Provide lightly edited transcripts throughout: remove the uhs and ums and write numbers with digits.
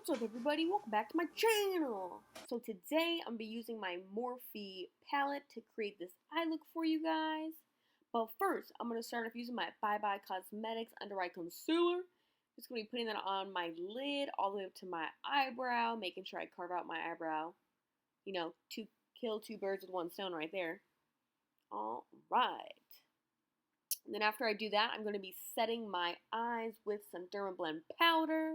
What's up everybody, welcome back to my channel! So today I'm going to be using my Morphe palette to create this eye look for you guys. But first, I'm going to start off using my Bye Bye Cosmetics Under Eye Concealer. Just going to be putting that on my lid all the way up to my eyebrow, making sure I carve out my eyebrow. You know, to kill two birds with one stone right there. Alright. And then after I do that, I'm going to be setting my eyes with some Dermablend powder.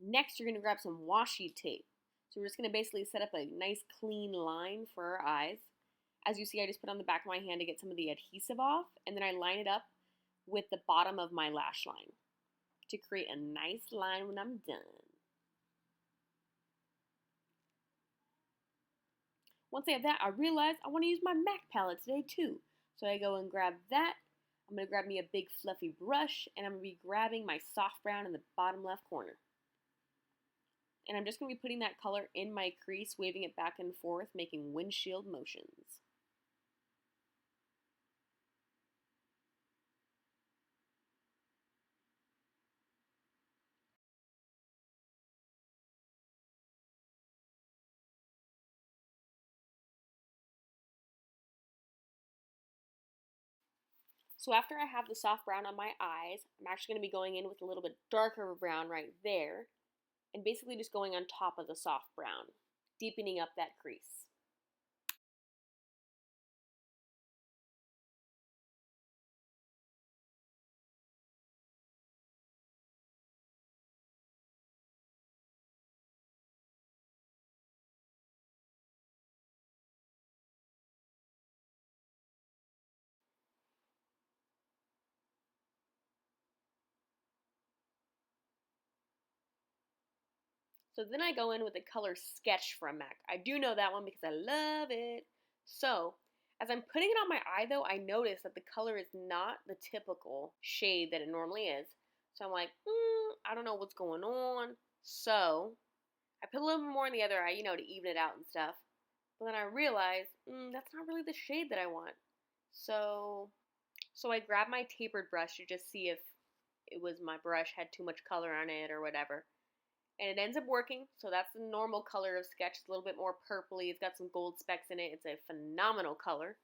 Next, you're going to grab some washi tape. So we're just going to basically set up a nice clean line for our eyes. As you see, I just put on the back of my hand to get some of the adhesive off, and then I line it up with the bottom of my lash line to create a nice line when I'm done. Once I have that, I realize I want to use my MAC palette today too. So I go and grab that. I'm going to grab me a big fluffy brush, and I'm going to be grabbing my soft brown in the bottom left corner. And I'm just going to be putting that color in my crease, waving it back and forth, making windshield motions. So after I have the soft brown on my eyes, I'm actually going to be going in with a little bit darker brown right there, and basically just going on top of the soft brown, deepening up that crease. So then I go in with the color Sketch from MAC. I do know that one because I love it. So as I'm putting it on my eye though, I notice that the color is not the typical shade that it normally is. So I'm like, I don't know what's going on. So I put a little bit more in the other eye, you know, to even it out and stuff. But then I realized, that's not really the shade that I want. So I grabbed my tapered brush to just see if it was my brush had too much color on it or whatever. And it ends up working, so that's the normal color of Sketch. It's a little bit more purpley. It's got some gold specks in it. It's a phenomenal color.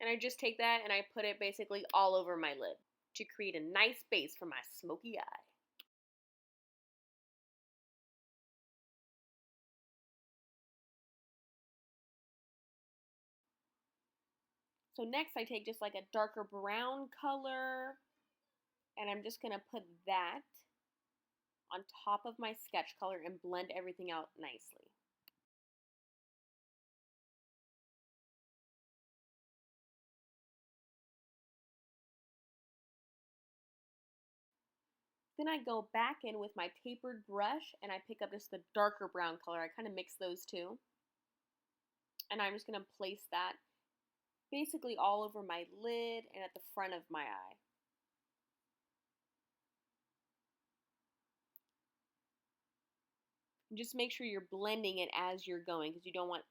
And I just take that and I put it basically all over my lid to create a nice base for my smoky eye. So next I take just like a darker brown color, and I'm just going to put that on top of my Sketch color and blend everything out nicely. Then I go back in with my tapered brush and I pick up just the darker brown color. I kind of mix those two. And I'm just going to place that basically all over my lid and at the front of my eye. And just make sure you're blending it as you're going because you don't want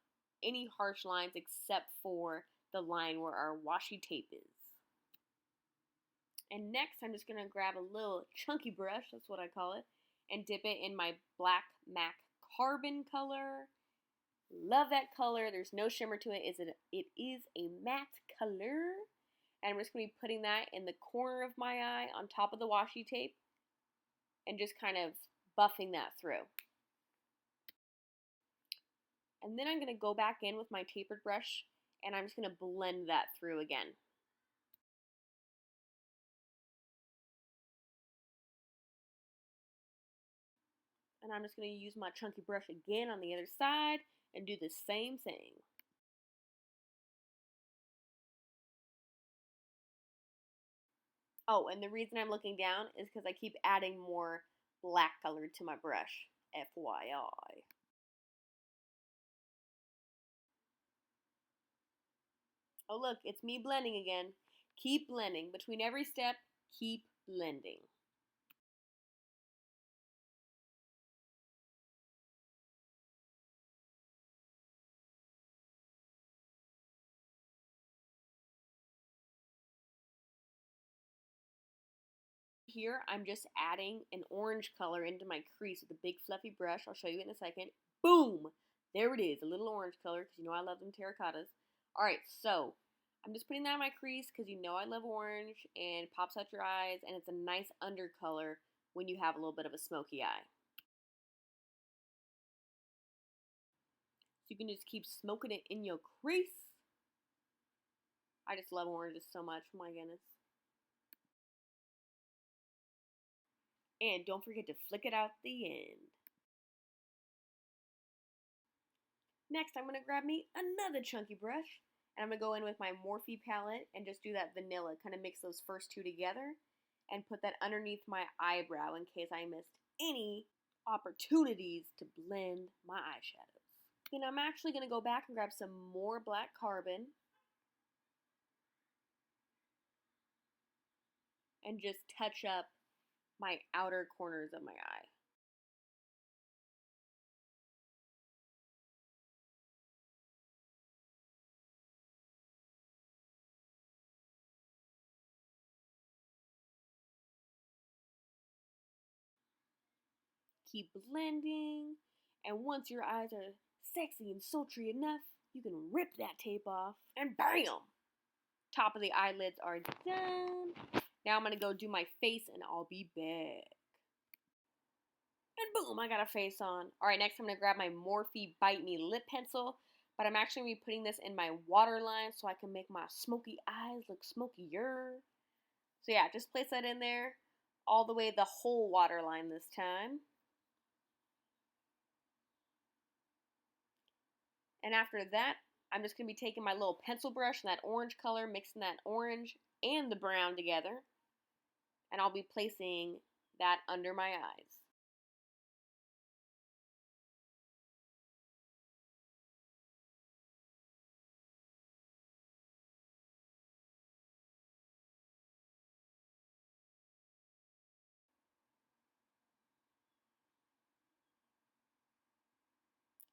any harsh lines except for the line where our washi tape is. And next I'm just going to grab a little chunky brush, that's what I call it, and dip it in my black MAC Carbon color. Love that color. There's no shimmer to it. It is a matte color. And I'm just going to be putting that in the corner of my eye on top of the washi tape and just kind of buffing that through. And then I'm going to go back in with my tapered brush and I'm just going to blend that through again. And I'm just going to use my chunky brush again on the other side and do the same thing. Oh, and the reason I'm looking down is because I keep adding more black color to my brush, FYI. Oh look, it's me blending again. Keep blending. Between every step, keep blending. Here, I'm just adding an orange color into my crease with a big fluffy brush. I'll show you in a second. Boom! There it is, a little orange color, because you know I love them terracottas. Alright, so I'm just putting that on my crease because you know I love orange and it pops out your eyes, and it's a nice undercolor when you have a little bit of a smoky eye. So you can just keep smoking it in your crease. I just love oranges so much, oh my goodness. And don't forget to flick it out the end. Next, I'm going to grab me another chunky brush. And I'm going to go in with my Morphe palette and just do that vanilla. Kind of mix those first two together. And put that underneath my eyebrow in case I missed any opportunities to blend my eyeshadows. Then I'm actually going to go back and grab some more black carbon. And just touch up my outer corners of my eye. Keep blending, and once your eyes are sexy and sultry enough, you can rip that tape off, and BAM! Top of the eyelids are done. Now I'm going to go do my face, and I'll be back. And boom, I got a face on. Alright, next I'm going to grab my Morphe Bite Me lip pencil, but I'm actually going to be putting this in my waterline so I can make my smoky eyes look smokier. So yeah, just place that in there, all the way the whole waterline this time. And after that, I'm just going to be taking my little pencil brush and that orange color, mixing that orange and the brown together. And I'll be placing that under my eyes.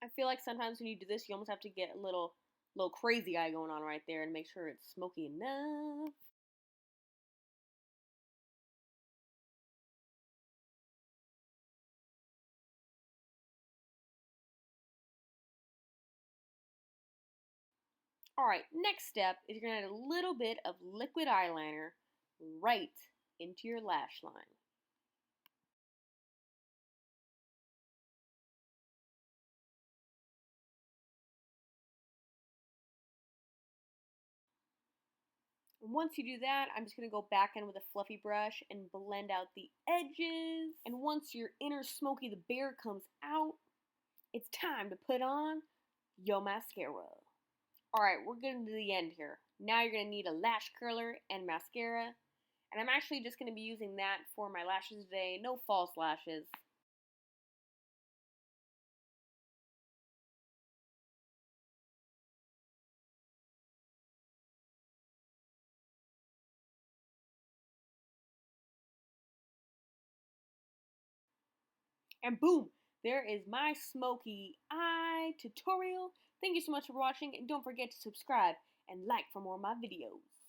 I feel like sometimes when you do this, you almost have to get a little crazy eye going on right there and make sure it's smoky enough. Alright, next step is you're going to add a little bit of liquid eyeliner right into your lash line. And once you do that, I'm just going to go back in with a fluffy brush and blend out the edges. And once your inner Smokey the Bear comes out, it's time to put on your mascara. Alright, we're getting to the end here. Now you're going to need a lash curler and mascara. And I'm actually just going to be using that for my lashes today. No false lashes. And boom, there is my smoky eye tutorial. Thank you so much for watching, and don't forget to subscribe and like for more of my videos.